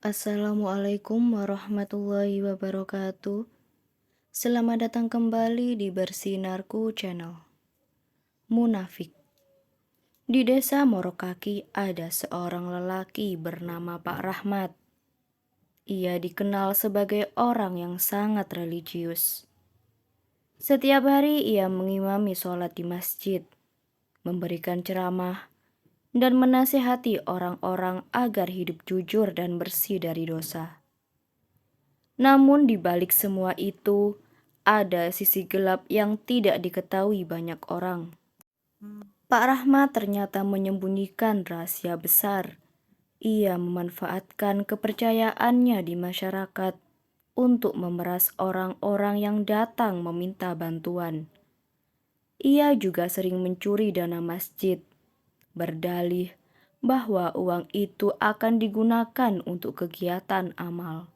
Assalamualaikum warahmatullahi wabarakatuh. Selamat datang kembali di Bersinarku Channel. Munafik. Di desa Morokaki ada seorang lelaki bernama Pak Rahmat. Ia dikenal sebagai orang yang sangat religius. Setiap hari ia mengimami sholat di masjid, memberikan ceramah, dan menasihati orang-orang agar hidup jujur dan bersih dari dosa. Namun di balik semua itu, ada sisi gelap yang tidak diketahui banyak orang. Pak Rahmat ternyata menyembunyikan rahasia besar. Ia memanfaatkan kepercayaannya di masyarakat untuk memeras orang-orang yang datang meminta bantuan. Ia juga sering mencuri dana masjid, berdalih bahwa uang itu akan digunakan untuk kegiatan amal.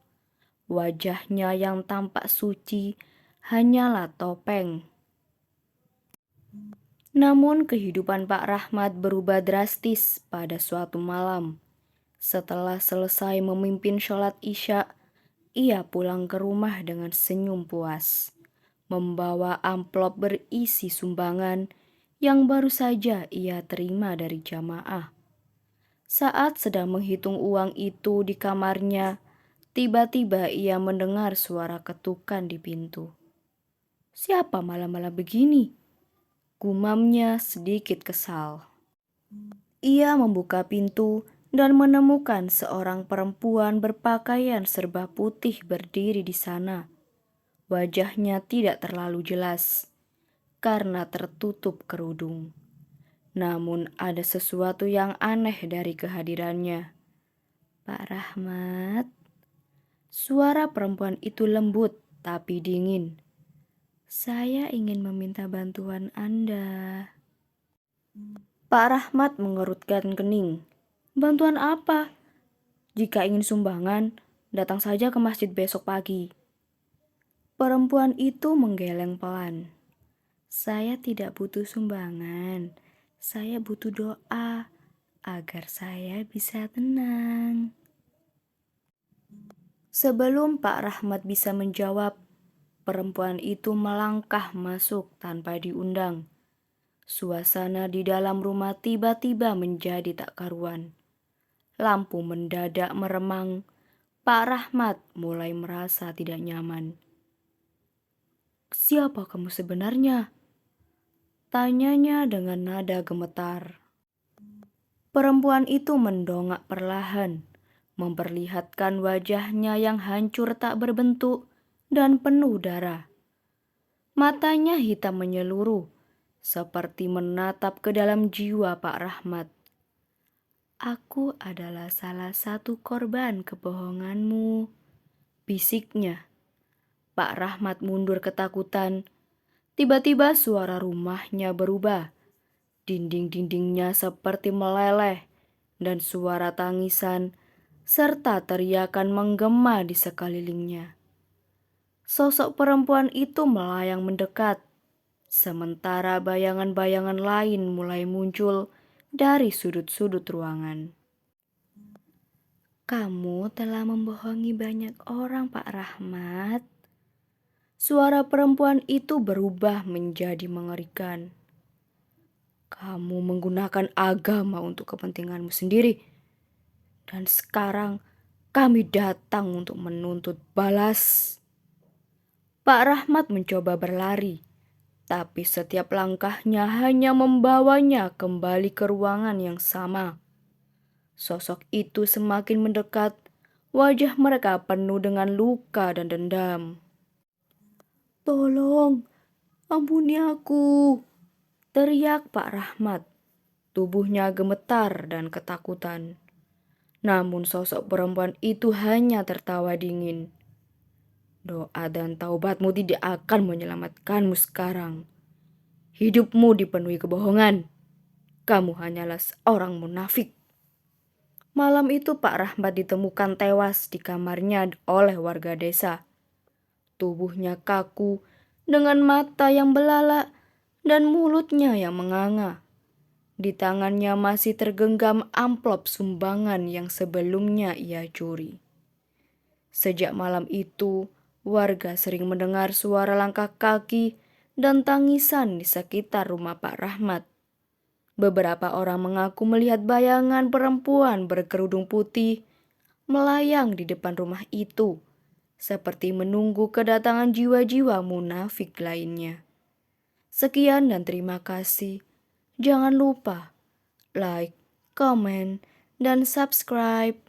Wajahnya yang tampak suci hanyalah topeng. Namun kehidupan Pak Rahmat berubah drastis pada suatu malam. Setelah selesai memimpin sholat Isya, ia pulang ke rumah dengan senyum puas, membawa amplop berisi sumbangan yang baru saja ia terima dari jamaah. Saat sedang menghitung uang itu di kamarnya, tiba-tiba ia mendengar suara ketukan di pintu. "Siapa malam-malam begini?" gumamnya sedikit kesal. Ia membuka pintu dan menemukan seorang perempuan berpakaian serba putih berdiri di sana. Wajahnya tidak terlalu jelas karena tertutup kerudung. Namun ada sesuatu yang aneh dari kehadirannya. "Pak Rahmat." Suara perempuan itu lembut tapi dingin. "Saya ingin meminta bantuan Anda." Pak Rahmat mengerutkan kening. "Bantuan apa? Jika ingin sumbangan, datang saja ke masjid besok pagi." Perempuan itu menggeleng pelan. "Saya tidak butuh sumbangan. Saya butuh doa agar saya bisa tenang." Sebelum Pak Rahmat bisa menjawab, perempuan itu melangkah masuk tanpa diundang. Suasana di dalam rumah tiba-tiba menjadi tak karuan. Lampu mendadak meremang. Pak Rahmat mulai merasa tidak nyaman. "Siapa kamu sebenarnya?" tanyanya dengan nada gemetar. Perempuan itu mendongak perlahan, memperlihatkan wajahnya yang hancur tak berbentuk dan penuh darah. Matanya hitam menyeluruh, seperti menatap ke dalam jiwa Pak Rahmat. "Aku adalah salah satu korban kebohonganmu," bisiknya. Pak Rahmat mundur ketakutan. Tiba-tiba suara rumahnya berubah. Dinding-dindingnya seperti meleleh dan suara tangisan serta teriakan menggema di sekelilingnya. Sosok perempuan itu melayang mendekat, sementara bayangan-bayangan lain mulai muncul dari sudut-sudut ruangan. "Kamu telah membohongi banyak orang, Pak Rahmat." Suara perempuan itu berubah menjadi mengerikan. "Kamu menggunakan agama untuk kepentinganmu sendiri. Dan sekarang kami datang untuk menuntut balas." Pak Rahmat mencoba berlari, tapi setiap langkahnya hanya membawanya kembali ke ruangan yang sama. Sosok itu semakin mendekat, wajah mereka penuh dengan luka dan dendam. "Tolong, ampuni aku," teriak Pak Rahmat. Tubuhnya gemetar dan ketakutan. Namun sosok perempuan itu hanya tertawa dingin. "Doa dan taubatmu tidak akan menyelamatkanmu sekarang. Hidupmu dipenuhi kebohongan. Kamu hanyalah seorang munafik." Malam itu Pak Rahmat ditemukan tewas di kamarnya oleh warga desa. Tubuhnya kaku dengan mata yang belalak dan mulutnya yang menganga. Di tangannya masih tergenggam amplop sumbangan yang sebelumnya ia curi. Sejak malam itu, warga sering mendengar suara langkah kaki dan tangisan di sekitar rumah Pak Rahmat. Beberapa orang mengaku melihat bayangan perempuan berkerudung putih melayang di depan rumah itu, seperti menunggu kedatangan jiwa-jiwa munafik lainnya. Sekian dan terima kasih. Jangan lupa like, comment, dan subscribe.